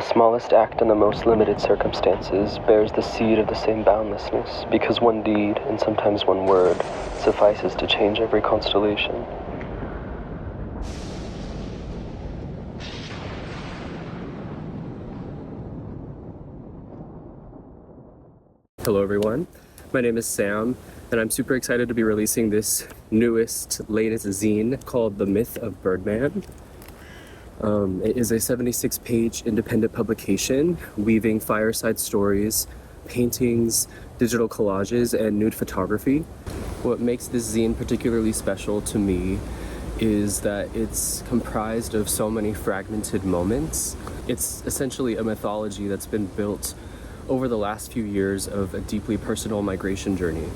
The smallest act in the most limited circumstances bears the seed of the same boundlessness, because one deed, and sometimes one word, suffices to change every constellation. Hello everyone, my name is Sam, and I'm super excited to be releasing this latest zine called The Myth of Birdman. It is a 76-page independent publication weaving fireside stories, paintings, digital collages, and nude photography. What makes this zine particularly special to me is that it's comprised of so many fragmented moments. It's essentially a mythology that's been built over the last few years of a deeply personal migration journey.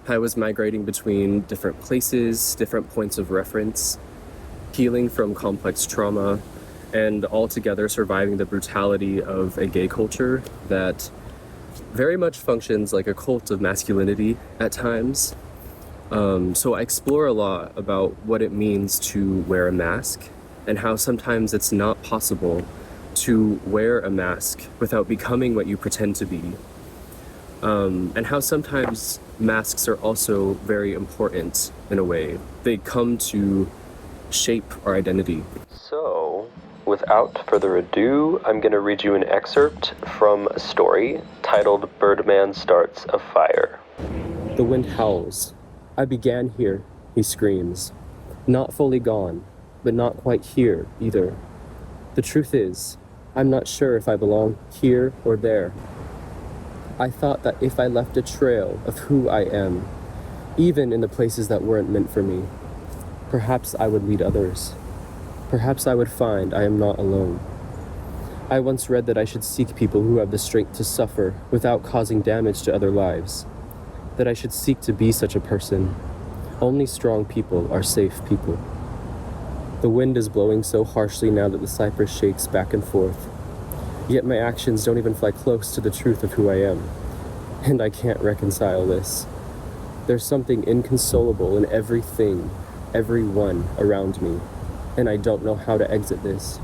I was migrating between different places, different points of reference, healing from complex trauma, and altogether surviving the brutality of a gay culture that very much functions like a cult of masculinity at times. So I explore a lot about what it means to wear a mask and how sometimes it's not possible to wear a mask without becoming what you pretend to be. And how sometimes masks are also very important in a way. They come to shape our identity. So, without further ado, I'm going to read you an excerpt from a story titled Birdman Starts a Fire. The wind howls. I began here, he screams. Not fully gone, but not quite here either. The truth is, I'm not sure if I belong here or there. I thought that if I left a trail of who I am, even in the places that weren't meant for me, perhaps I would lead others. Perhaps I would find I am not alone. I once read that I should seek people who have the strength to suffer without causing damage to other lives. That I should seek to be such a person. Only strong people are safe people. The wind is blowing so harshly now that the cypress shakes back and forth. Yet my actions don't even fly close to the truth of who I am. And I can't reconcile this. There's something inconsolable in everything, everyone around me, and I don't know how to exit this.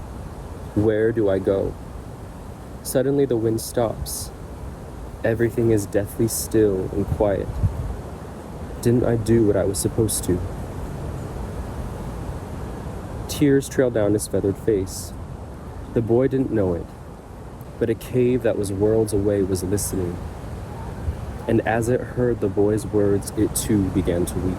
Where do I go? Suddenly the wind stops. Everything is deathly still and quiet. Didn't I do what I was supposed to? Tears trail down his feathered face. The boy didn't know it, but a cave that was worlds away was listening. And as it heard the boy's words, it too began to weep.